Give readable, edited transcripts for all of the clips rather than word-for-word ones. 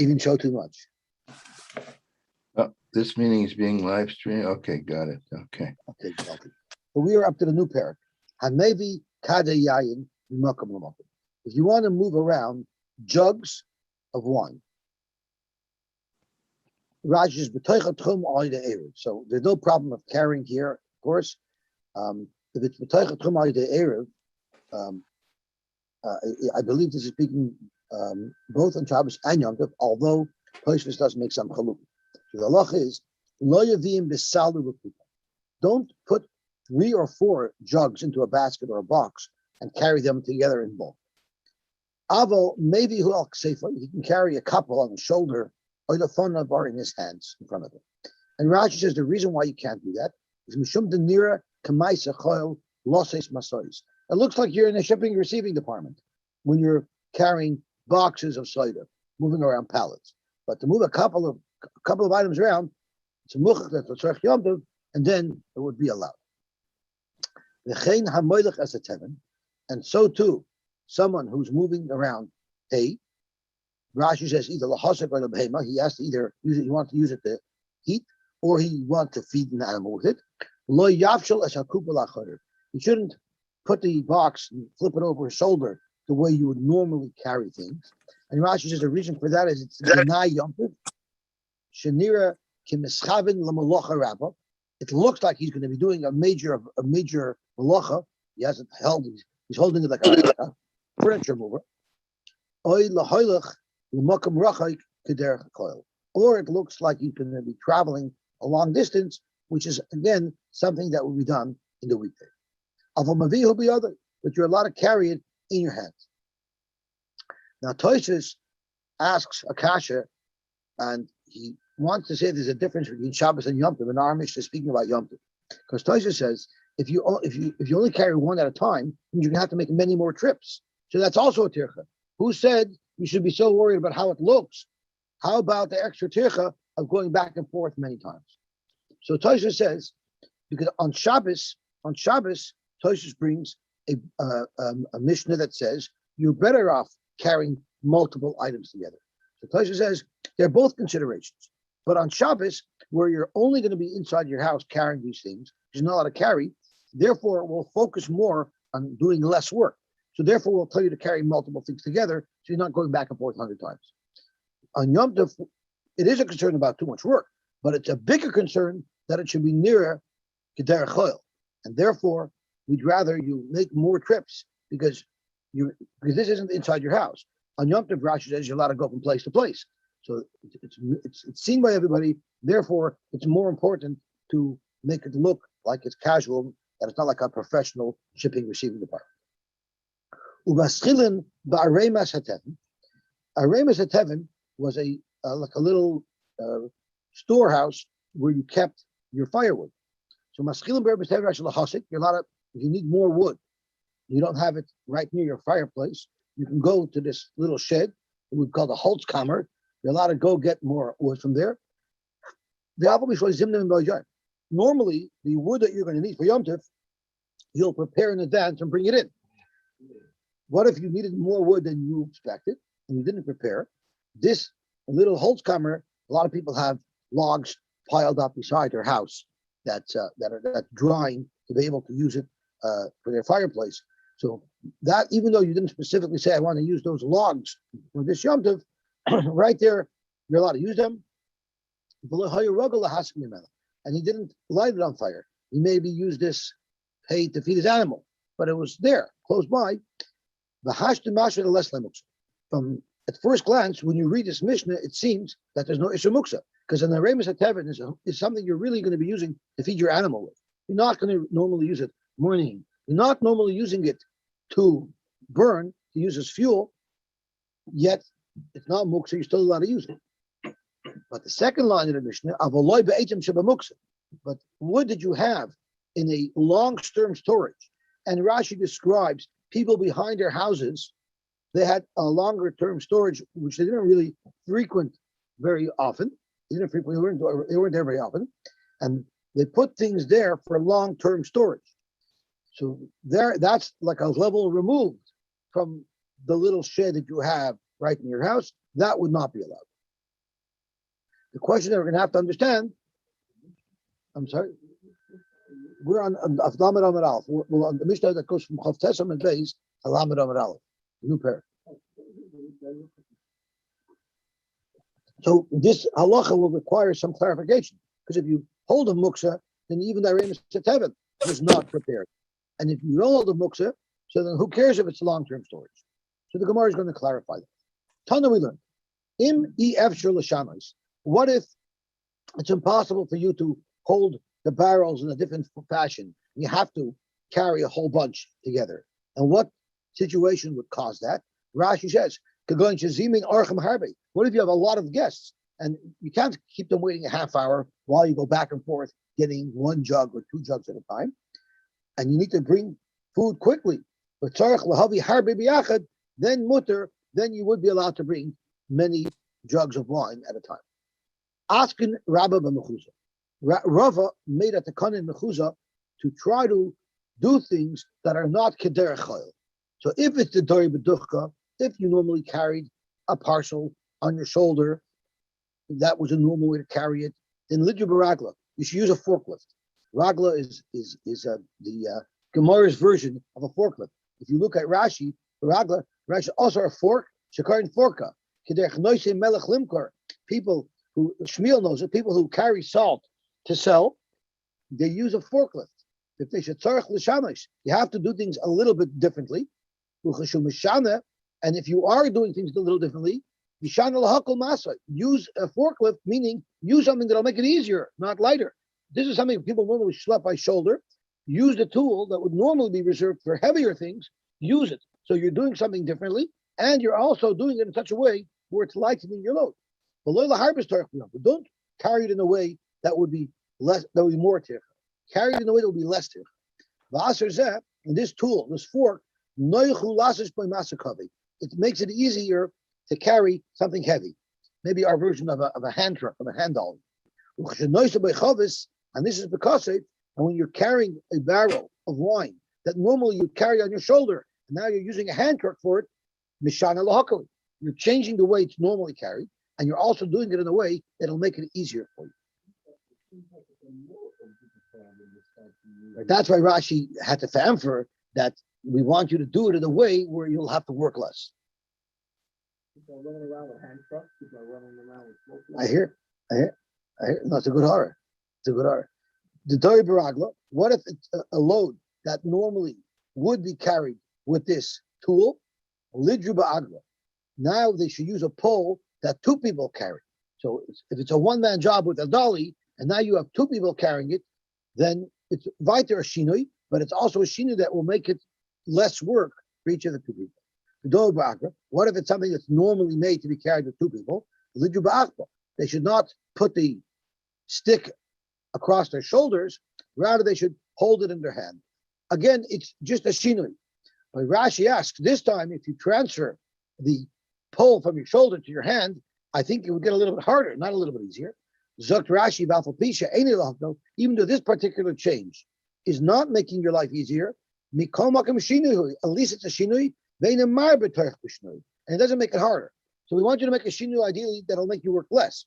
Even show too much. Oh, this meeting is being live streamed. Okay, got it. Okay. Okay. So we are up to the new parak. Hamevi kada yayin makam l'makam. If you want to move around jugs of wine, Raj is b'toicha tchum alida erev. So there's no problem of carrying here, of course. If it's b'toicha tchum alida erev, I believe this is speaking both on Shabbos and Yom Tov, although Tosfos does make some chaluk. So the halach is lo yavim b'salu l'kupa. Don't put 3 or 4 jugs into a basket or a box and carry them together in bulk. Avo maybe he can carry a couple on his shoulder or the phone bar in his hands in front of him. And Rashi says the reason why you can't do that is mishum denira kamaisa choil loses masois. It looks like you're in the shipping and receiving department when you're carrying boxes of cider, moving around pallets. But to move a couple of items around, it's a muchach that's a yom tov, and then it would be allowed. V'chein hamoilech as a teven, and so too, someone who's moving around hay. Rashi says either lahasek or lebehema. He has to either use it. He wants to use it to eat, or he wants to feed an animal with it. Lo yavshel es hakupa lachader. You shouldn't put the box and flip it over his shoulder the way you would normally carry things. And Rashi says the reason for that is it's Genai Yom Tov. Shenira kimischaven lamalocha rabba. It looks like he's going to be doing a major malacha. He hasn't held. He's holding it like a furniture mover. Or it looks like he's going to be traveling a long distance, which is again something that will be done in the weekday. Will be other, but you're allowed to carry it in your hands. Now Tosfos asks Akasha, and he wants to say there's a difference between Shabbos and Yom Tov, and our Mishnah is speaking about Yom Tov, because Tosfos says if you only carry one at a time, you're going to have to make many more trips. So that's also a tircha. Who said you should be so worried about how it looks? How about the extra tircha of going back and forth many times? So Tosfos says because on Shabbos, Tosfos brings a Mishnah that says you're better off carrying multiple items together. So Tosfos says they're both considerations. But on Shabbos, where you're only going to be inside your house carrying these things, you're not allowed to carry, therefore we'll focus more on doing less work. So therefore we'll tell you to carry multiple things together so you're not going back and forth 100 times. On Yom Tov, it is a concern about too much work, but it's a bigger concern that it should be nearer Kederech Choil. And therefore, we'd rather you make more trips because this isn't inside your house. On Yom Tov, Rashi says you're allowed to go from place to place. So it's seen by everybody. Therefore, it's more important to make it look like it's casual, that it's not like a professional shipping receiving department. Ubaschilin ba'aremas hateven. Aremas hateven was like a little storehouse where you kept your firewood. So maschilin ba'aremas hateven actually lahasik. You're allowed to, if you need more wood, you don't have it right near your fireplace. You can go to this little shed, we call the Holzkammer. You're allowed to go get more wood from there. Normally, the wood that you're going to need for Yom Tov, you'll prepare in advance and bring it in. What if you needed more wood than you expected and you didn't prepare? This little Holzkammer, a lot of people have logs piled up beside their house that's drying to be able to use it for their fireplace. So that, even though you didn't specifically say I want to use those logs for this Yom Tov, right there, you're allowed to use them. And he didn't light it on fire. He maybe used this hay to feed his animal, but it was there, close by. From at first glance, when you read this Mishnah, it seems that there's no Isha Muksa, because an Aremus HaTeven is something you're really going to be using to feed your animal with. You're not going to normally use it morning. You're not normally using it to burn, to use as fuel, yet it's not Muksa, you're still allowed to use it. But the second line of the Mishnah, but what did you have in a long-term storage? And Rashi describes people behind their houses, they had a longer-term storage, which they didn't really frequent very often. They weren't there very often. And they put things there for long-term storage. So that's like a level removed from the little shed that you have right in your house. That would not be allowed. The question that we're going to have to understand, I'm sorry, we're on Lamed Amud Aleph. We're on the Mishnah that goes from Chav Tesam and Beis to Lamed Amud Aleph, new pair. So this halacha will require some clarification, because if you hold a muksa, then even the Remus Tevet was not prepared. And if you don't hold a muksa, so then who cares if it's long-term storage? So the Gemara is going to clarify that. Tana we learned, Im efshar l'shanos. What if it's impossible for you to hold the barrels in a different fashion? You have to carry a whole bunch together. And what situation would cause that? Rashi says, what if you have a lot of guests and you can't keep them waiting a half hour while you go back and forth getting one jug or two jugs at a time? And you need to bring food quickly. Then mutter, then you would be allowed to bring many jugs of wine at a time. Askin Rabba b'Mechuza. Rava made a takanan Mechuza to try to do things that are not kederech chayil. So if it's the dori b'duchka, if you normally carried a parcel on your shoulder, that was a normal way to carry it. In lidju baragla, you should use a forklift. Ragla is the Gemara's version of a forklift. If you look at Rashi, Ragla, Rashi also a fork, shakar and forka. People who Shmuel knows it, people who carry salt to sell, they use a forklift. If they should tzarech l'shamish, you have to do things a little bit differently. And if you are doing things a little differently, use a forklift, meaning use something that'll make it easier, not lighter. This is something people normally schlep by shoulder. Use the tool that would normally be reserved for heavier things, use it. So you're doing something differently, and you're also doing it in such a way where it's lightening your load. But don't carry it in a way that would be less, that would be more tircha. Carry it in a way that would be less tircha. And this tool, this fork, it makes it easier to carry something heavy. Maybe our version of a hand truck, of a hand dolly. And this is because and when you're carrying a barrel of wine that normally you carry on your shoulder, and now you're using a hand truck for it, you're changing the way it's normally carried, and you're also doing it in a way that'll make it easier for you. That's why Rashi had to fanfare that we want you to do it in a way where you'll have to work less. People are running around with hand trucks. People are running around with smoke. I hear. No, it's a good horror. It's a good horror. The Dori Baragla, what if it's a load that normally would be carried with this tool? Lidru Ba'agla. Now they should use a pole that two people carry. So if it's a one-man job with a dolly, and now you have two people carrying it, then it's weiter a shinui, but it's also a shinui that will make it less work for each of the two people. The Dori Baragla, what if it's something that's normally made to be carried with two people? Lidru Ba'agla. They should not put the stick across their shoulders, rather they should hold it in their hand. Again, it's just a shinui. But Rashi asks, this time, if you transfer the pole from your shoulder to your hand, I think it would get a little bit harder, not a little bit easier. Zokt Rashi, even though this particular change is not making your life easier, at least it's a shinui, and it doesn't make it harder. So we want you to make a shinui, ideally, that'll make you work less.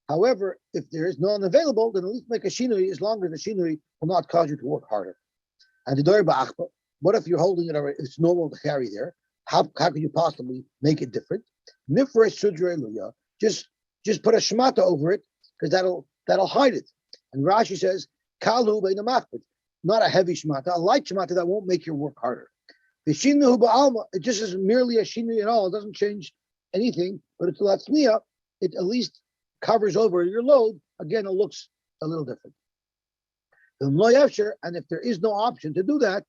However, if there is none available, then at least make a shinui, as long as the shinui will not cause you to work harder. And the Dori Ba'achba, what if you're holding it already? It's normal to carry there. How could you possibly make it different? Nifresh Sudre Luya, just put a shmata over it, because that'll hide it. And Rashi says, Kalu Beina Machbet, not a heavy shmata, a light shmata that won't make your work harder. The Shinu Ba'alma, it just is merely a shinui at all. It doesn't change anything, but it's a latzniya. It at least covers over your load. Again, it looks a little different. And if there is no option to do that,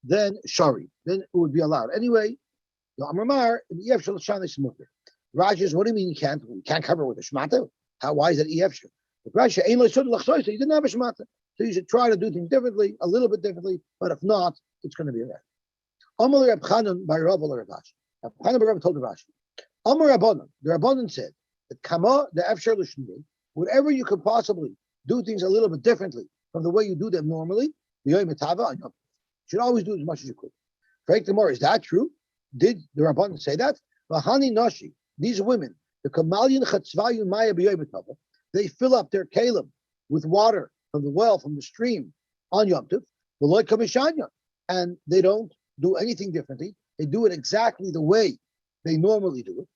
then shari, then it would be allowed. Anyway, Rashi says, what do you mean you can't? You can't cover it with a shmata? Why is that efshar? Rashi, he didn't have a shmata. So you should try to do things differently, a little bit differently, but if not, it's going to be right. Amar Reb Chanan by Rav Rashi. Reb Chanan by Rav told Rashi. Amar Rabbanan, the Rabbanan said that Kama the efshar l'shnei, whatever you could possibly do things a little bit differently from the way you do them normally, you should always do as much as you could. Frank the more, is that true? Did the Rabbanan say that? Vahani Nashi, these women, the Kamalian Chatzvayu Maya b'Yom Tova, they fill up their kalim with water from the well, from the stream on Yom Tov, v'lo kamishanya, and they don't do anything differently. They do it exactly the way they normally do it.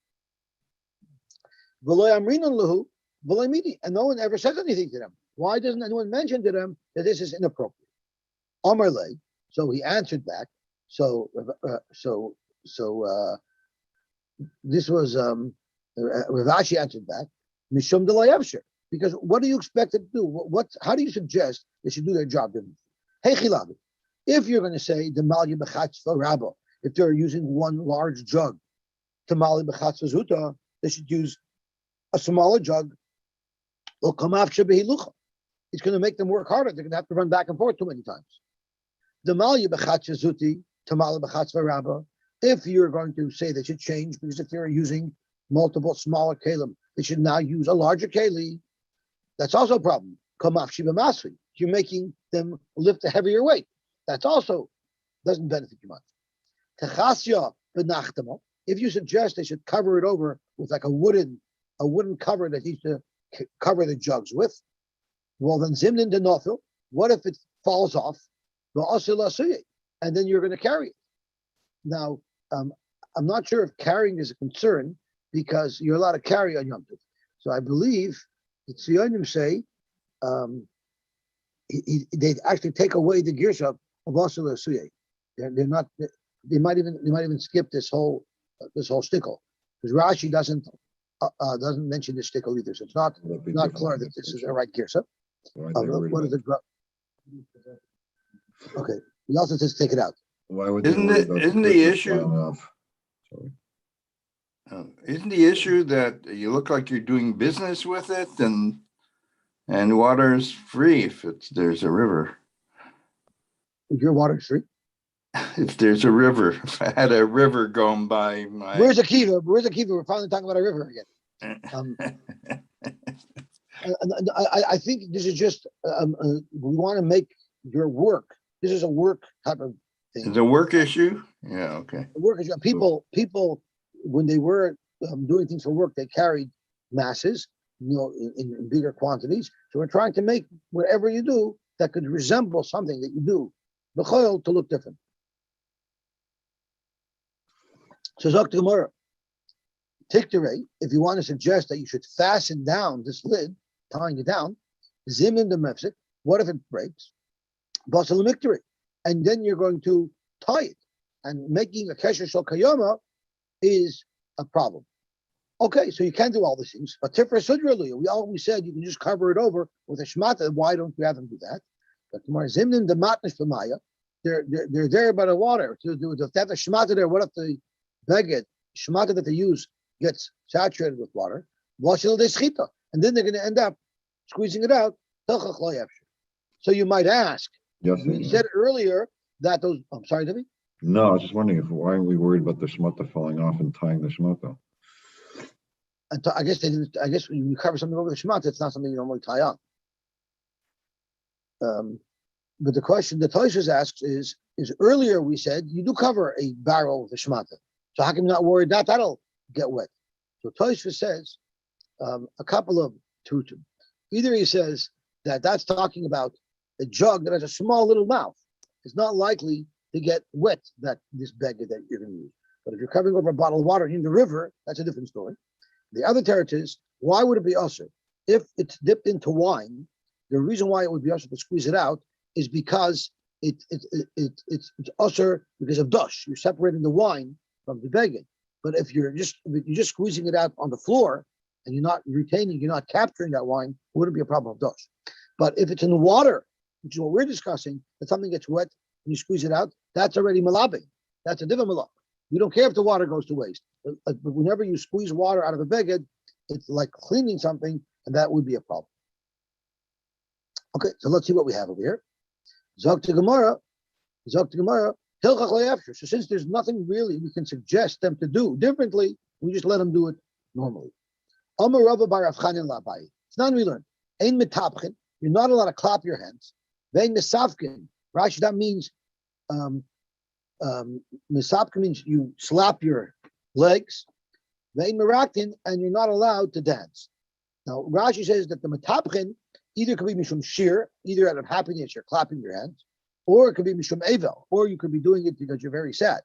V'lo amrinan lahu, v'lo midi, and no one ever says anything to them. Why doesn't anyone mention to them that this is inappropriate? Amar lei, so he answered back. This was Rav Ashi answered back, Mishum delayavshir. Because what do you expect them to do? How do you suggest they should do their job? Hey chilavi, if you're going to say the mali bechatzva rabba, if they're using one large jug to mali bechatzva zuta, they should use a smaller jug. It's going to make them work harder. They're going to have to run back and forth too many times. The mali bechatzva zuti to mali bechatzva rabba. If you're going to say they should change, because if they're using multiple smaller kalim, they should now use a larger keli. That's also a problem. You're making them lift a heavier weight. That's also doesn't benefit you much. If you suggest they should cover it over with like a wooden cover that he should cover the jugs with, well then zimnin denofil. What if it falls off? And then you're going to carry it. Now, I'm not sure if carrying is a concern because you're allowed to carry on Yom Tov. So I believe the Tzionim say they actually take away the girsa of Asur L'Asuyeh. They're not. They might even skip this whole stickle because Rashi doesn't mention this stickle either. So it's not clear that this is the right girsa. What is the? Okay. He also says take it out. Why would Isn't the issue? Isn't the issue that you look like you're doing business with it and water is free if there's a river? Your water's free? If there's a river, if I had a river going by my... Where's Akiva? We're finally talking about a river again. I think this is just, we want to make your work. This is a work type of thing. It's a work issue? Yeah, okay. Work issue. People, when they were doing things for work, they carried masses, in bigger quantities. So we're trying to make whatever you do that could resemble something that you do, b'choil, to look different. So Zok the Gemara, Tikterei, if you want to suggest that you should fasten down this lid, tying it down, Zimin the Mefsik, what if it breaks? Basal Mikterei, and then you're going to tie it, and making a Kesher Shal Kayama is a problem. Okay, so you can do all these things, but Tifra Sudralu, we always said you can just cover it over with a Shmata. Why don't you have them do that? But tomorrow Zimnin the Matnish Famaya, they're there by the water. If they have a Shmata there, what if the beged Shmata that they use gets saturated with water? And then they're going to end up squeezing it out. So you might ask, Yes, we said earlier that those, I'm sorry, Debbie? No, I was just wondering why aren't we worried about the shmata falling off and tying the shmata? I guess they didn't. I guess when you cover something over the shemata, it's not something you normally tie on. But the question the Toshas asks is earlier we said you do cover a barrel with a shemata. So how can you not worry that that'll get wet? So Toshas says a couple of tutum. Either he says that's talking about a jug that has a small little mouth. It's not likely to get wet, that this beggar that you're going to use. But if you're covering over a bottle of water in the river, that's a different story. The other teretz is, why would it be usher? If it's dipped into wine, the reason why it would be usher to squeeze it out is because it's usher because of dush. You're separating the wine from the beggar. But if you're just squeezing it out on the floor and you're not capturing that wine, it wouldn't be a problem of dush. But if it's in the water, which is what we're discussing, that something gets wet and you squeeze it out, that's already malabing. That's a different malab. We don't care if the water goes to waste. But whenever you squeeze water out of a beged, it's like cleaning something, and that would be a problem. Okay, so let's see what we have over here. Zok to Gemara, Hilchach Le'afshir. So since there's nothing really we can suggest them to do differently, we just let them do it normally. Amar Rava bar Rav Chanan Labai. It's not we learn. Ein mitapchin. You're not allowed to clap your hands. Vein misafkin. Rashi, that means misapkin means you slap your legs. Vein meraktin, and you're not allowed to dance. Now, Rashi says that the metapchen either could be mishum shir, either out of happiness you're clapping your hands, or it could be mishum evel, or you could be doing it because you're very sad.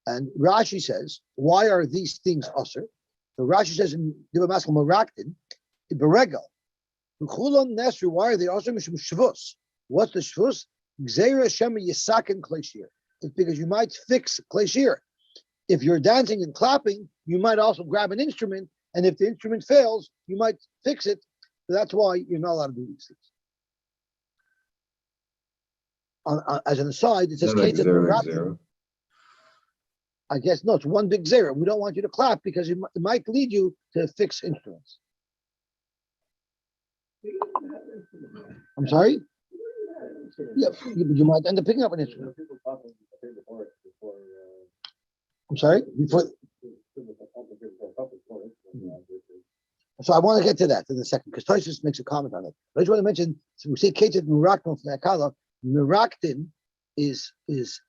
And Rashi says, why are these things usher? So Rashi says in Diva Maskal Maraktin, Beregel, Chulon Nesru, why are they usher mishum shvus? What's the shvus? Gzeira Shema Yisakin Kleshir. It's because you might fix Kleshir. If you're dancing and clapping, you might also grab an instrument, and if the instrument fails, you might fix it. So that's why you're not allowed to do these things. As an aside, it says, I guess, no, it's one big zero. We don't want you to clap because it might lead you to fix instruments. I'm sorry? Yeah, you might end up picking up an instrument. I'm sorry? So I want to get to that in a second because Tosis makes a comment on it. I just want to mention, so we say Ketet Murakton from Akala. Muraktin is if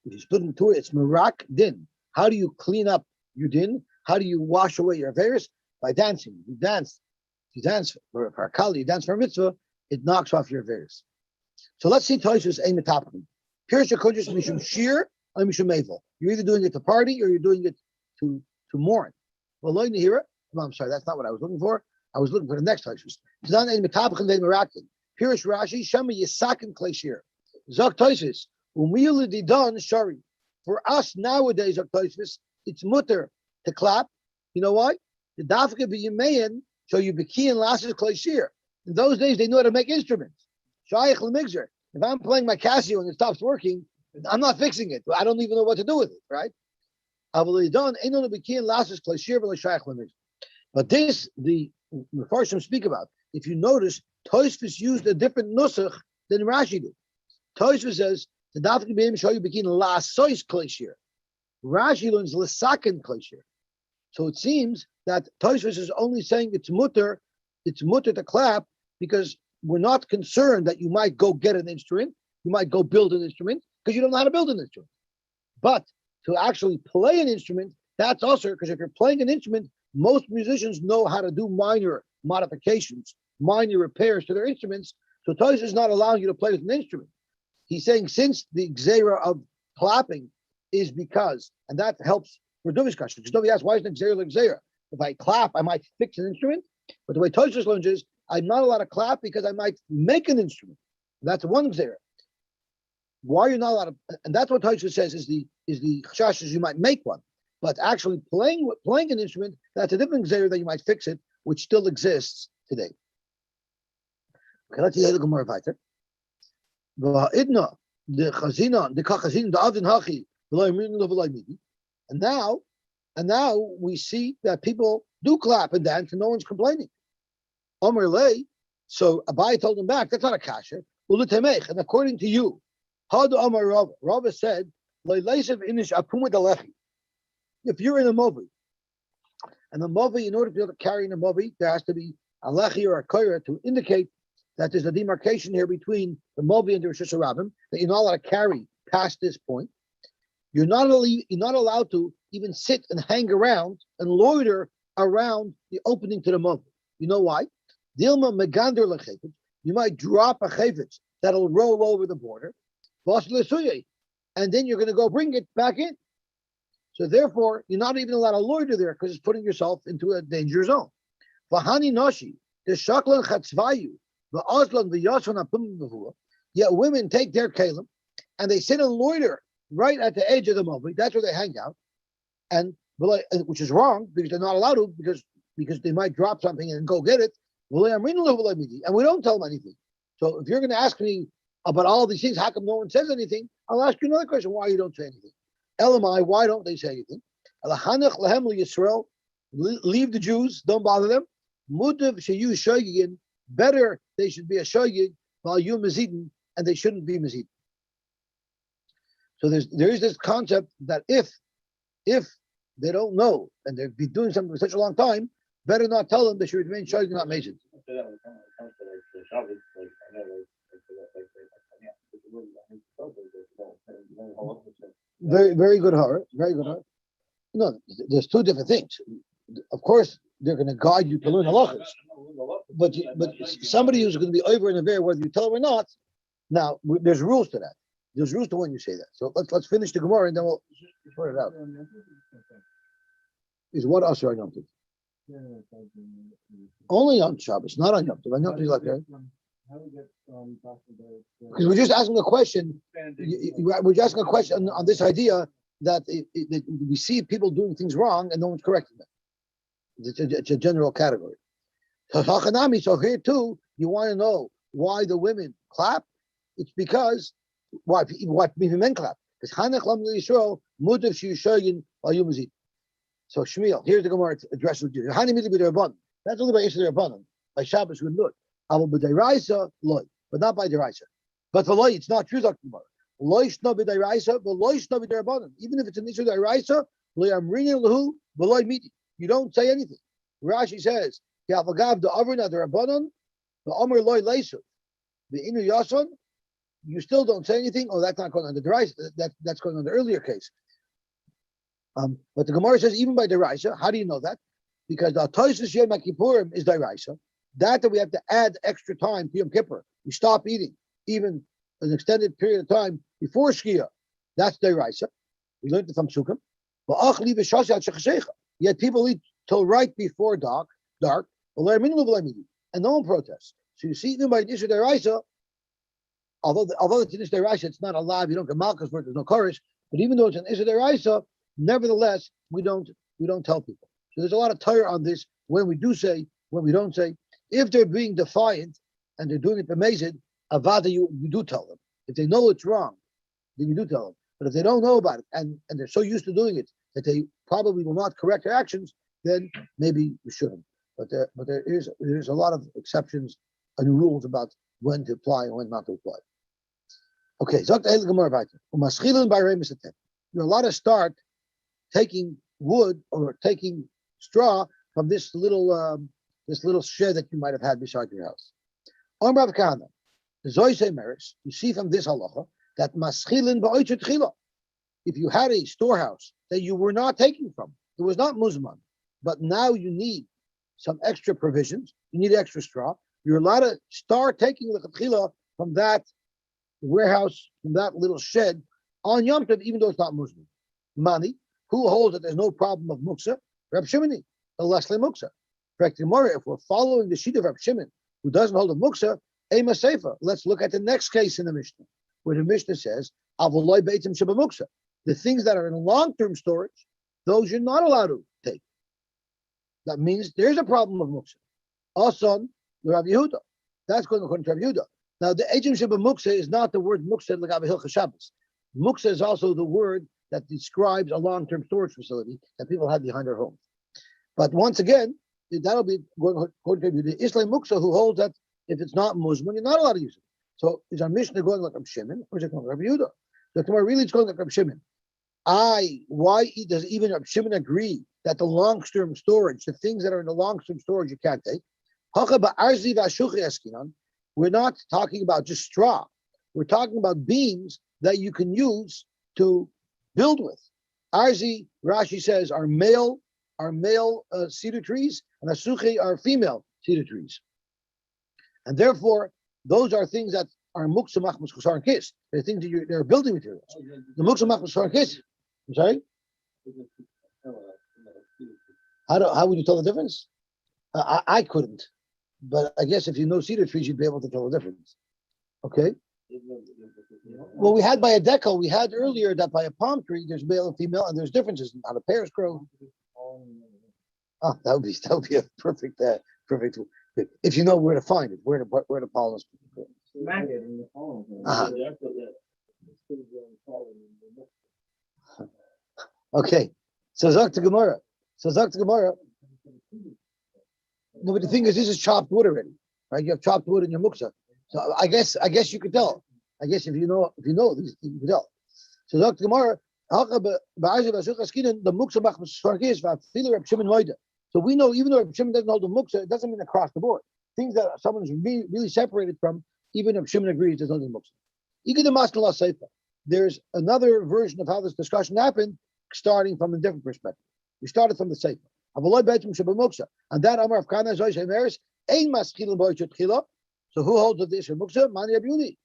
you split into two, it's Murak Din. How do you clean up your din? How do you wash away your virus? By dancing. You dance for Akala, you dance for a mitzvah, it knocks off your virus. So let's see Tosis aim the top of them. Here's your Kodesh Mishum Shir or Mishum Mevel. You're either doing it to party or you're doing it to mourn. Well, learn to hear it. No, I'm sorry, that's not what I was looking for. I was looking for the next Tosis. Pirish Rashi, Shema Yisakin Kleshir. Zok Tosis, Umili Didon Shari. For us nowadays, Zok Tosis, it's mutter to clap. You know why? The Dafka B'Yimayin, so you Beki and Lasses Kleshir. In those days, they knew how to make instruments. Shaykh Lemigzer. If I'm playing my Casio and it stops working, I'm not fixing it. I don't even know what to do with it, right? But this, the Mefarshim speak about. If you notice, Tosfos used a different nusach than Rashi did. Tosfos says, the Dafka B'Yim show you begin la sois kleshir. Rashi learns l'saken kleshir. So it seems that Tosfos is only saying it's mutter to clap because we're not concerned that you might go get an instrument, you might go build an instrument because you don't know how to build an instrument. But to actually play an instrument, that's also because if you're playing an instrument, most musicians know how to do minor modifications, minor repairs to their instruments. So Tosfos is not allowing you to play with an instrument. He's saying since the gzera of clapping is because, and that helps for Duvish question, because nobody asks why is the gzera like gzera? If I clap, I might fix an instrument. But the way Tosfos learns is I'm not allowed to clap because I might make an instrument. That's one gzera. Why you're not allowed to, and that's what Tosfos says is the chashash is you might make one, but actually playing an instrument, that's a different gzera that you might fix it, which still exists today. Okay, let's see the Gemara weiter. And now we see that people do clap and dance, and no one's complaining. So Abai told him back, that's not a kasha. And according to you, Rava said, if you're in a movie, and the movie, in order to be able to carry in a movie, there has to be a lechi or a koira to indicate that there's a demarcation here between the movie and the Rosh Hashanah, that you're not allowed to carry past this point. You're not allowed to even sit and hang around and loiter around the opening to the movie. You know why? Dilma megander lechefetz. You might drop a chefetz that'll roll over the border, and then you're going to go bring it back in. So therefore, you're not even allowed to loiter there because it's putting yourself into a danger zone. V'hani noshi the shaklan chatzvayu the oslan the yosvan apum b'vua. Yet women take their kalim and they sit and loiter right at the edge of the movie. That's where they hang out, and which is wrong because they're not allowed to because they might drop something and go get it. And we don't tell them anything. So if you're going to ask me about all these things, how come no one says anything? I'll ask you another question: why you don't say anything? Elamai, why don't they say anything? Leave the Jews, don't bother them. Mudav sheyu shoygin, better they should be a shoygin while you mazidin, and they shouldn't be mazidin. So there is this concept that if they don't know and they've been doing something for such a long time, better not tell them they should remain shoygin, not mazid. Very, very good heart. Very good heart. No, there's two different things. Of course, they're going to guide you to learn halachas. but somebody who's going to be over and aware whether you tell him or not. Now there's rules to that. There's rules to when you say that. So let's finish the Gemara and then we'll sort it out. Is what Asher on Yom Tov? Only on Shabbos, not on Yom Tov. On Yom Tov, like that. Because we're just asking a question. We're just asking a question on this idea that we see people doing things wrong and no one's correcting them. It's a general category. So here too, you want to know why the women clap? It's because why men clap? Because so Shmuel, here's the Gemara addressed with you. That's only by Yisrael Rabbanon. By Shabbos we look. But not by deraisa. But for loy, it's not true, Dr. Gemara. Loy shno b'deraisa, but loy shno b'derabbanon. Even if it's an issue deraisa, loy amrinin lahu, but loy miti. You don't say anything. Rashi says, "Yavagav the avrina derabbanon, the amr loy leisu, the inu yason." You still don't say anything. Oh, that's not going on the deraisa. That's going on the earlier case. But the Gemara says even by deraisa. How do you know that? Because the toisus yom kippurim is deraisa. That we have to add extra time to Yom Kippur. You stop eating even an extended period of time before Shkia. That's deraisa. We learned it from Sukkot. Yet people eat till right before dark, and no one protests. So you see, even by Nisha deraisa, although it's an Nisha deraisa, it's not allowed. You don't get malchus for it. There's no chorus. But even though it's an Nisha deraisa, nevertheless, we don't tell people. So there's a lot of Torah on this. When we do say, when we don't say. If they're being defiant and they're doing it amazing, avada, you do tell them. If they know it's wrong, then you do tell them. But if they don't know about it and they're so used to doing it that they probably will not correct their actions, then maybe you shouldn't. But there's a lot of exceptions and rules about when to apply and when not to apply. Okay, you're allowed to start taking wood or taking straw from this little shed that you might have had beside your house. You see from this halacha that if you had a storehouse that you were not taking from, it was not muzman, but now you need some extra provisions, you need extra straw, you're allowed to start taking the from that warehouse, from that little shed on Yom Tov, even though it's not muzman. Mani, who holds that there's no problem of muksa? Reb Shimoni, the Leslie muksa. Correct, if we're following the sheet of Reb Shimon, who doesn't hold a muksa, ema seifa. Let's look at the next case in the Mishnah, where the Mishnah says, "Avoloi beitzim sheba muksa." The things that are in long-term storage, those you're not allowed to take. That means there's a problem of muksa. Asan Rav Yehuda. That's going according to Rav Yehuda. Now, the ejim sheba muksa is not the word muksa like Hilchas Shabbos. Muksa is also the word that describes a long-term storage facility that people have behind their homes. But once again, that'll be going according to the Islam Muksa, who holds that if it's not Muslim, you're not allowed to use it. So is our Mishnah going like Reb Shimon, or is it going like Rabbi Yehuda? So tomorrow really it's going like Reb Shimon. Why does even Reb Shimon agree that the long-term storage, the things that are in the long-term storage, you can't take? We're not talking about just straw. We're talking about beams that you can use to build with. Arzi, Rashi says, are male cedar trees, and asuche are female cedar trees. And therefore, those are things that are muksa machmas chusar and kiss. They're things that they're building materials. The muksa machmas chusar and kiss. I'm sorry? How would you tell the difference? I couldn't. But I guess if you know cedar trees, you'd be able to tell the difference. Okay? Well, we had by a decal, we had earlier that by a palm tree, there's male and female, and there's differences in how the pears grow. Oh, that would be a perfect. If you know where to find it, where the pollen is. Okay, so Zak to Gemara. No, but the thing is, this is chopped wood already, right? You have chopped wood in your muksa. So I guess you could tell. I guess if you know this, you can tell. So Zak to Gemara. The muksa machmas farkis va'afilu Reb Shimon loida. So we know even though Reb Shimon doesn't hold the muksa, it doesn't mean across the board. Things that someone's really separated from, even Reb Shimon agrees there's no muksa. There's another version of how this discussion happened, starting from a different perspective. We started from the Sefer. And that Amar of Kana Zoy Shemeres, Ein maschilin boicha tchila. So who holds of the Isra Muksa? Mani Abiyuni.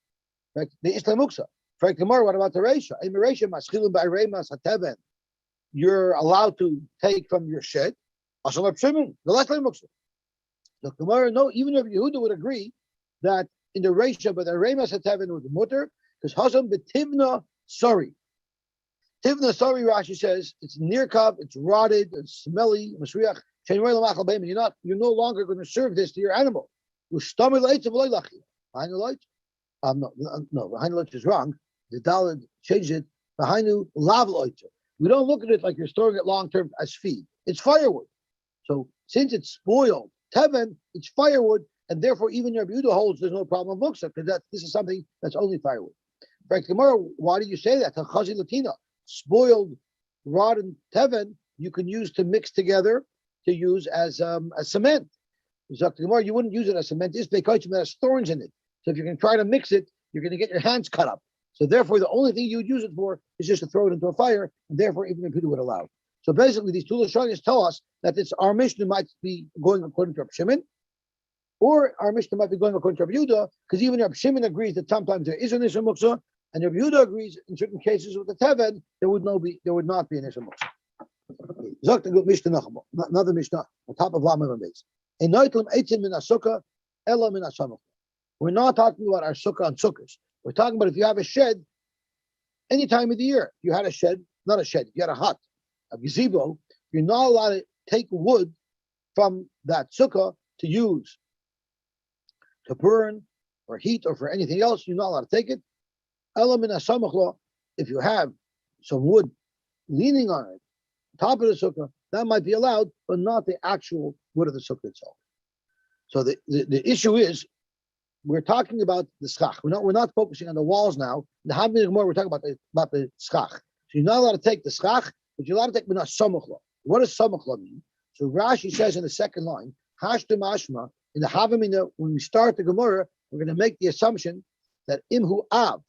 The Isla Muksa. Frank Gemara, what about the Reisha? Ein Reisha maschilin by Reimas hateven. You're allowed to take from your shed. Asal Abshimin, the last Muksa. So Gemara, no, even if Yehuda would agree that in the Reisha, but the Reimas hateven was the mutter, because Hasam betivna sorry. Tivna sorry, Rashi says, it's near cup, it's rotted, it's smelly, masriach. You're no longer going to serve this to your animal. No, is wrong. The Dalet changed it. We don't look at it like you're storing it long term as feed. It's firewood. So since it's spoiled, Teven, it's firewood, and therefore even your Yehuda holds there's no problem with muksa, because this is something that's only firewood. Frank Gemara, why do you say that? Chazi Latina, spoiled, rotten Teven, you can use to mix together to use as cement. You wouldn't use it as cement. This because it has thorns in it. So if you're going to try to mix it, you're going to get your hands cut up. So therefore, the only thing you would use it for is just to throw it into a fire. And therefore, even if people would allow. So basically, these two Lashonis tell us that our Mishnah might be going according to Reb Shimon, or our Mishnah might be going according to Reb Yehuda, because even Reb Shimon agrees that sometimes there is an Isra Muksa, and Reb Yehuda agrees in certain cases with the Teven there would not be an Isra Muksa. Another Mishnah on top of Lamed base. We're not talking about our sukkah and sukkahs. We're talking about if you have a shed any time of the year. If you had a shed, not a shed, if you had a hut, a gazebo, you're not allowed to take wood from that sukkah to use to burn or heat or for anything else. You're not allowed to take it. If you have some wood leaning on it, top of the sukkah, that might be allowed, but not the actual wood of the sukkah itself. So the issue is, we're talking about the schach. We're not focusing on the walls now. The Hamid more we're talking about the schach. So you're not allowed to take the schach, but you're allowed to take minas samachla. What does samachla mean? So Rashi says in the second line, hashtem ashma, in the Havamina, when we start the Gemara, we're going to make the assumption that imhu av.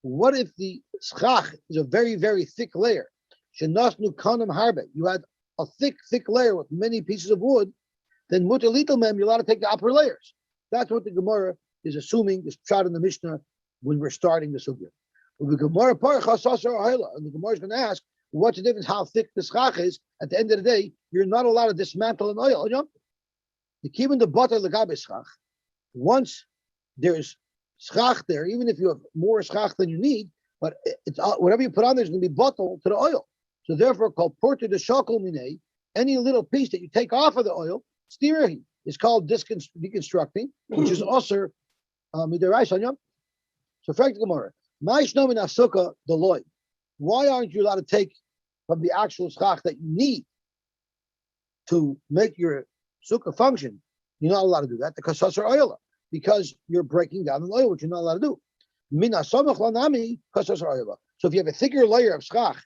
What if the schach is a very, very thick layer? Shenasnu kanam harbe. You had a thick layer with many pieces of wood, then mutar lital mem, you're allowed to take the upper layers. That's what the Gemara is assuming, is shot in the Mishnah when we're starting the sugya. The Gemara and the Gemara is going to ask, what's the difference how thick the schach is? At the end of the day, you're not allowed to dismantle an oil. The kivin the butter legabe schach. Once there's schach there, even if you have more schach than you need, but it's whatever you put on there is going to be bottled to the oil. So therefore, called porter de shakol mine, any little piece that you take off of the oil, stirahi, is called deconstructing, which is also midaraisa. So, fact Gemara, ma'ishno min asuka deloy. Why aren't you allowed to take from the actual schach that you need to make your sukkah function? You're not allowed to do that. The kasasar oila, because you're breaking down the oil, which you're not allowed to do. Min asamach lanami kasasar oila. So if you have a thicker layer of schach,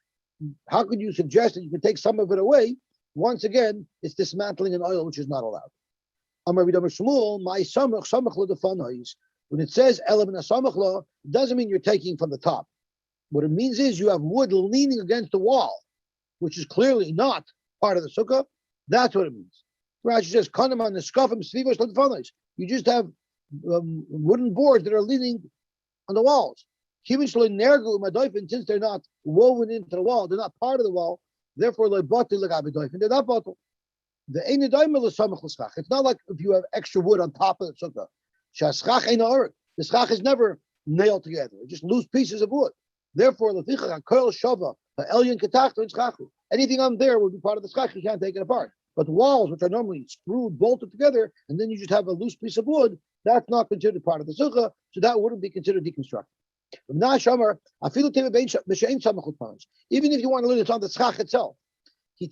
how could you suggest that you can take some of it away? Once again, it's dismantling an oil, which is not allowed. When it says element of samachla, it doesn't mean you're taking from the top. What it means is you have wood leaning against the wall, which is clearly not part of the sukkah. That's what it means. Rashi says, you just have wooden boards that are leaning on the walls. Since they're not woven into the wall, they're not part of the wall, therefore they're not bottled. It's not like if you have extra wood on top of the sukkah. The schach is never nailed together, it's just loose pieces of wood. Therefore, anything on there would be part of the schach, you can't take it apart. But the walls, which are normally screwed, bolted together, and then you just have a loose piece of wood, that's not considered part of the sukkah, so that wouldn't be considered deconstructed. Even if you want to learn it's on the schach itself, the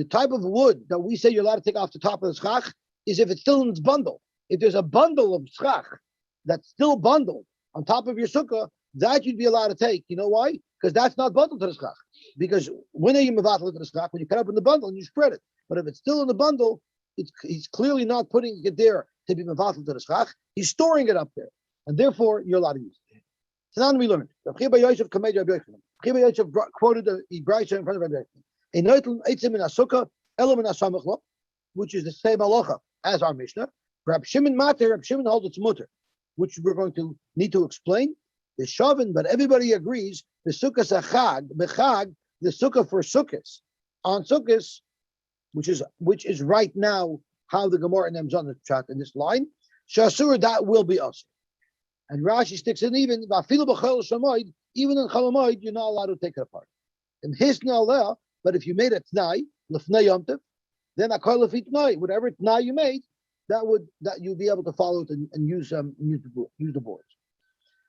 type of wood that we say you're allowed to take off the top of the schach is if it's still in its bundle. If there's a bundle of schach that's still bundled on top of your sukkah, that you'd be allowed to take. You know why? Because that's not bundled to the schach. Because when are you mevatel to the schach? When you cut up in the bundle and you spread it. But if it's still in the bundle, he's clearly not putting it there to be mevatel to the schach. He's storing it up there. And therefore, you're allowed to use it. So now we learned. Yosy quoted the Beitzah in front of Rabbi. which is the same halacha as our Mishnah. Rab Shimon Mater, Rab Shimon holds it's mutter, which we're going to need to explain. The Shavin, but everybody agrees the Sukkah's a chag, bechag, the Sukkah for Sukkahs. On Sukkahs, which is right now how the Gemara names on the chat in this line, Shasur, that will be us. And Rashi sticks in even in Chalamoid, you're not allowed to take it apart. In his now, but if you made a tnai, lefnei yomtiv, then a kol lefi tnai, whatever tnai you made, that you'll be able to follow it and use the boards.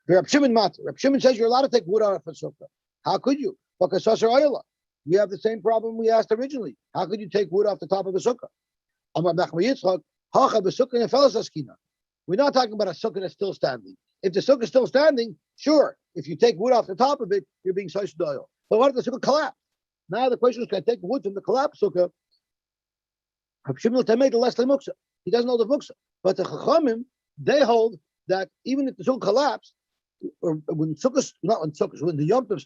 Reb Shimon Matter. Reb Shimon says you're allowed to take wood out of a sukkah. How could you? Because Sasar Ayala. We have the same problem we asked originally. How could you take wood off the top of a sukkah? Amar Nachman Yitzchak, hacha b'sukkah nefelas askina. We're not talking about a sukkah that's still standing. If the sukkah is still standing, sure. If you take wood off the top of it, you're being Sasar Ayala. But what if the sukkah collapsed? Now the question is, can I take wood from the collapsed sukkah? Reb Shimon Tamei the less muksa. He doesn't know the muksa. But the Chachamim, they hold that even if the sukkah collapsed, or when the Yom Tov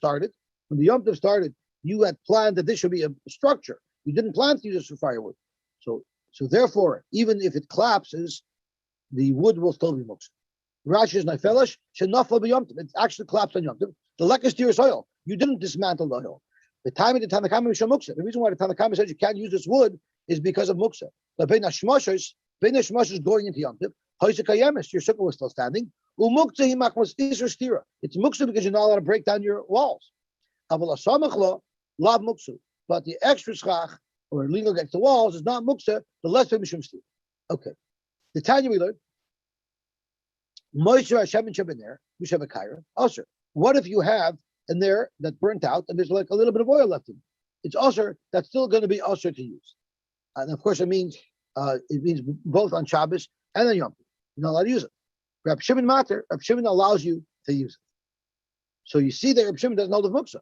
started, you had planned that this should be a structure. You didn't plan to use this for firewood. So therefore, even if it collapses, the wood will still be muksa. Rashi is nafelash shenafla b'Yom Tov. It actually collapsed on Yom Tov. The lekas tiras oil. You didn't dismantle the oil. The time of the Tanakama is muksa. The reason why the Tanakama says you can't use this wood is because of muksa. The bein hashmashos going into Yom Tov. Your sukkah was still standing. It's muksa because you're not allowed to break down your walls. But the extra schach or leaning against the walls is not muksa, the less of mishum stira. Okay. The Tanya we learned. What if you have in there that burnt out and there's like a little bit of oil left in it? It's usher, that's still going to be usher to use. And of course it means both on Shabbos and on Yom Tov. You're not allowed to use it. Reb Shimon Mater, Reb Shimon allows you to use it. So you see that Reb Shimon doesn't know the muksa.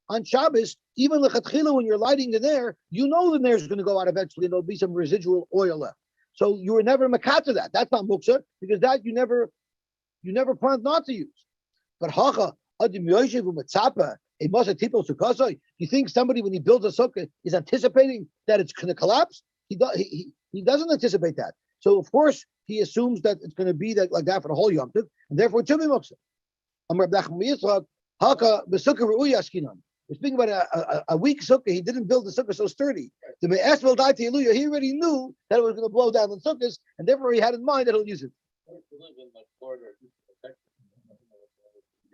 On Shabbos, even lechatchila, when you're lighting the nair, you know the nair is going to go out eventually, and there'll be some residual oil left. So you were never makata that. That's not muksa because that you never planned not to use. But hacha adim yoshev u'metzapa a masa tipos sukkah. You think somebody when he builds a sukkah is anticipating that it's going to collapse? He doesn't anticipate that. So of course he assumes that it's going to be like that for the whole Yom Tov, and therefore it should be muksa. Amar Nachman Yitzchak haka b'sukkah re'uya askinan. We're speaking about a weak sukkah. He didn't build the sukkah so sturdy. The me'es will die to Eluya. He already knew that it was going to blow down the sukkahs, and therefore he had in mind that he'll use it.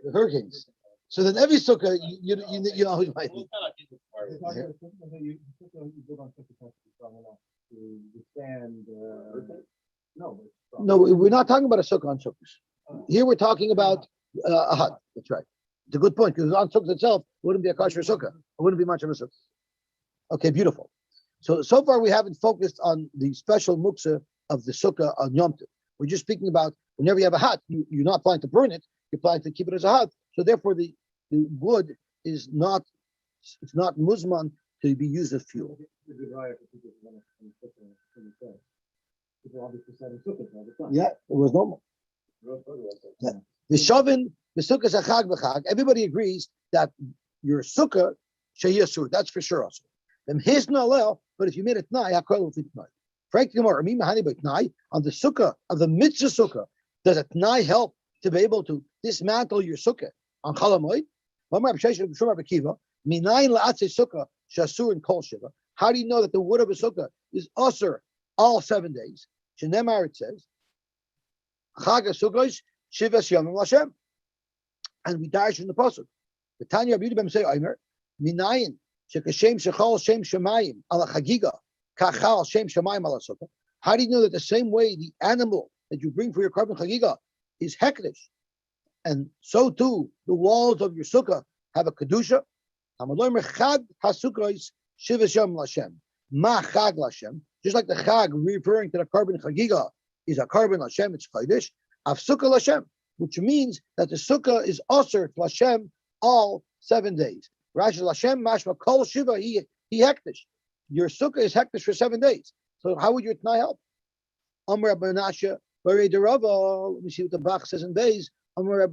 The hurricanes. So then every sukkah, you know who might be. No, we're not talking about a sukkah on sukkahs. Here we're talking about a hut. That's right. It's a good point because on sukkah itself, it wouldn't be a kosher sukkah. It wouldn't be much of a sukkah. Okay, beautiful. So far we haven't focused on the special muksa of the sukkah on Yom Tov. We're just speaking about whenever you have a hut, you're not planning to burn it. You're planning to keep it as a hut. So therefore, the wood is not muzman to be used as fuel. Yeah, it was normal. Yeah. The shavin, the sukkah is a chag v'chag. Everybody agrees that your sukkah sheyasur. That's for sure. Also, then his nalel. But if you made it tnai, hakol will fit tnai. Frank Gemara, on the sukkah of the mitzvah sukkah, does a tnai help to be able to dismantle your sukkah on Chalamoid? How do you know that the wood of a sukkah is usher all 7 days? Shenemar, it says, Chag HaSukkos Shivas Yomim Lashem. And we dash in the pasuk. The Tanya Rabbi Yehuda say Omer Minayin Shekashem Shechal Shem Shemayim Ala Chagiga Kachal Shem Shemayim Ala Sukkah. How do you know that the same way the animal that you bring for your carbon Chagiga is hekdesh, and so too the walls of your sukkah have a kedusha? Chag HaSukkos Shivas Yomim Lashem. Ma Chag Lashem. Just like the Chag referring to the carbon Chagiga is a carbon Lashem, it's Chodesh. Av Sukkah Lashem, which means that the sukkah is usher to Hashem all 7 days. Rashi Hashem mashma kol shiva he hektish. Your sukkah is hektish for 7 days. So how would your t'nai help? Amar Rabbi Menashe Barei Derava. Let me see what the Bach says in Beis. Amar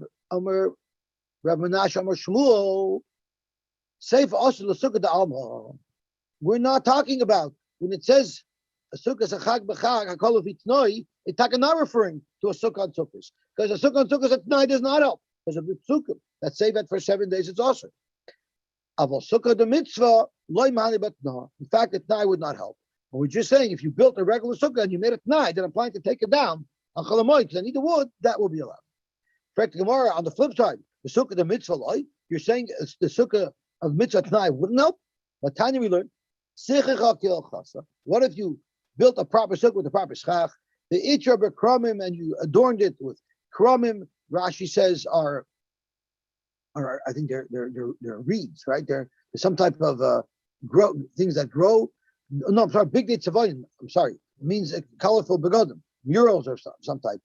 Rabbi Menashe Amar Shmuel. Say for us the sukkah the alma. We're not talking about when it says a sukkah is a chag b'chag hakol v'itnoi. It's not referring to a sukkah on sukkahs, because a sukkah on sukkahs at night does not help. Because of the sukkah that say that for 7 days it's also. Aval sukkah the mitzvah loy mani but no. In fact, at night would not help. But we're just saying if you built a regular sukkah and you made it night, then I'm planning to take it down on cholamoy because I need the wood. That will be allowed. Correct the Gemara. On the flip side, the sukkah the mitzvah loy. You're saying the sukkah of mitzvah at night wouldn't help. But Tanya we learned. What if you built a proper sukkah with a proper schach, the itra b'kramim, and you adorned it with kramim? Rashi says are I think they're reeds, right? They're some type of grow things that grow. No, I'm sorry, big tzavayin. I'm sorry, it means colorful begodim, murals or some type,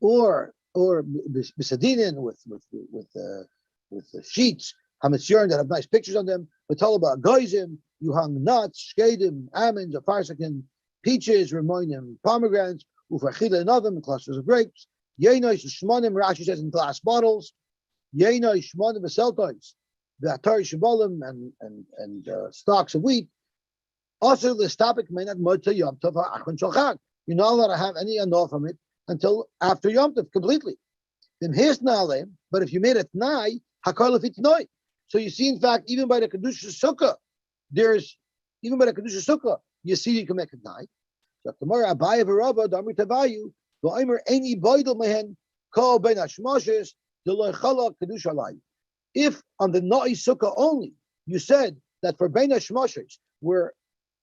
or bisadinin with sheets. Hametzurin that have nice pictures on them. V'talaba goizim, you hung nuts, shkedim, almonds, a farsakin, peaches, remoinim, pomegranates, ufachila and oven, clusters of grapes. Yeinois shmonim, Rashi says in glass bottles. Yeinois shmonim v'seltois, the atari shabolim and stalks of wheat. Also, the topic may not mota yom tov ha'achon shalchag. You're not allowed to have any anor from it until after yom tov completely. Then here's na'alem, but if you made it nai, hakol lefitnoi. So you see, in fact, even by the kedusha sukkah, you see you can make it night. So tomorrow, Abaye v'Rabba damri tavayu v'omer any boidel mehen kol ben hashmoshes deloy chala kedusha alay. If on the na'i sukkah only you said that for ben hashmoshes, where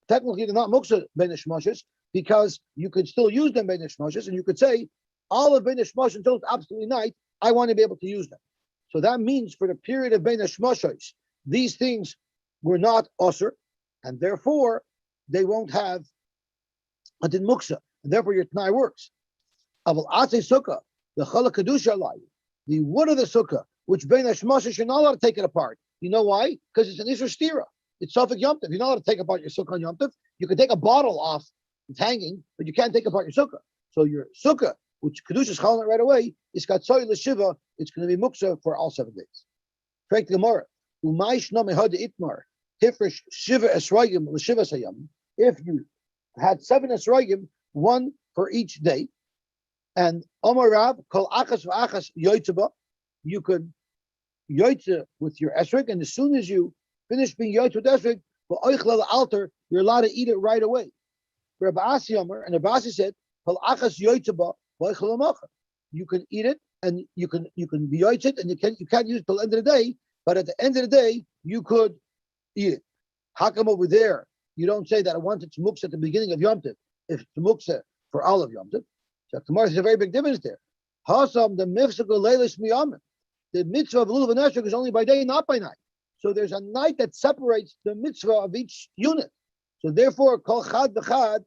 technically they're not muksa ben hashmoshes, because you could still use them ben hashmoshes, and you could say all of ben hashmoshes until it's absolutely night, I want to be able to use them. So that means for the period of Bein Hashmoshes, these things were not osir, and therefore they won't have a din muksa, and therefore your t'nai works. Aval atze sukkah, the chala kedusha alay, the wood of the sukkah, which Bein Hashmoshes, you're not allowed to take it apart. You know why? Because it's an isur stira. It's sofik yom tov. You're not allowed to take apart your sukkah on yom tov. You can take a bottle off, it's hanging, but you can't take apart your sukkah. So your sukkah, which kedusha is chalan right away, is katzoi l'shiva. It's going to be muksa for all 7 days. Correct the Gemara. Umaysh no mehad itmar hifresh shiva esrogim l'shiva sayam. If you had 7 esrogim, 1 for each day, and Omar Rav kol achas v'achas yotzeba, you could yotze with your esrog, and as soon as you finish being yotze with esrog, v'oichlel altar, you're allowed to eat it right away. Rabbi Asi Omer, and Rabbi Asi said kol achas yotzeba v'oichlel amacha. You can eat it, and you can be it, and you can't use it till the end of the day. But at the end of the day, you could eat it. How come over there you don't say that once it's muksa at the beginning of Yom Tov, if it's muksa for all of Yom Tov? So tomorrow there's a very big difference there. Hasam the mifsakul leilis miyamin. The mitzvah of lulav and esrog is only by day, not by night. So there's a night that separates the mitzvah of each unit. So therefore, kol chad v'chad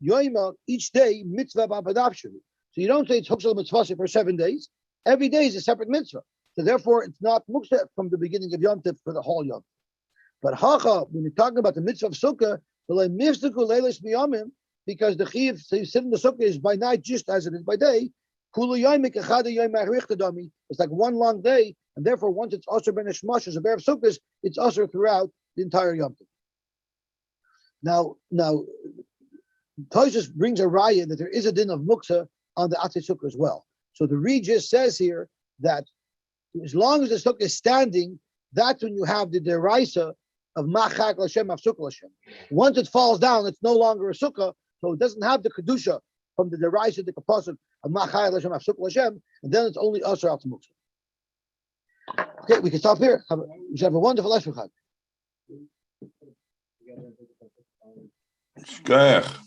yoima, each day mitzvah b'apadavshu. So you don't say it's huksal mitzvah for 7 days. Every day is a separate mitzvah. So therefore, it's not muksa from the beginning of Yom Tov for the whole Yom Tov. But hacha, when you're talking about the mitzvah of sukkah, because the chiv, so you sit in the sukkah is by night just as it is by day. It's like one long day, and therefore once it's usher ben hashmash as a bear of sukkahs, it's usher throughout the entire Yom Tov. Now, Tosfos brings a raya that there is a din of muksa on the Atzei Sukkah as well. So the Regis says here that as long as the sukkah is standing, that's when you have the deraisa of machak l'shem afsukah l'shem. Once it falls down, it's no longer a sukkah, so it doesn't have the kedusha from the deraisa, the kapasuk of machak l'shem afsukah l'shem, and then it's only usher al muksa. Okay, we can stop here. We should have a wonderful lesson. Shkayach.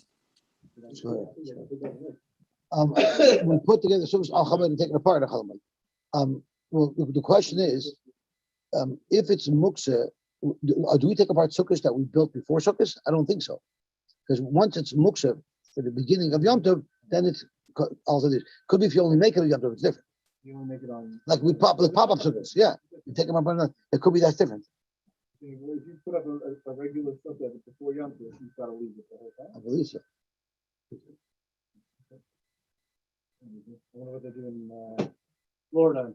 We put together Sukkos al Chamad and take it apart. Well, the question is, if it's muksa, do we take apart sukkahs that we built before sukkahs? I don't think so, because once it's muksa for the beginning of Yom Tov, then it's also this. Could be if you only make it on Yom Tov, it's different. You want to make it on. Like we pop up sukkahs, yeah. You take them up on it could be that's different. If you put up a regular sukkah before Yom Tov, you've got to leave it the whole time. I believe so. I wonder what they do in Florida.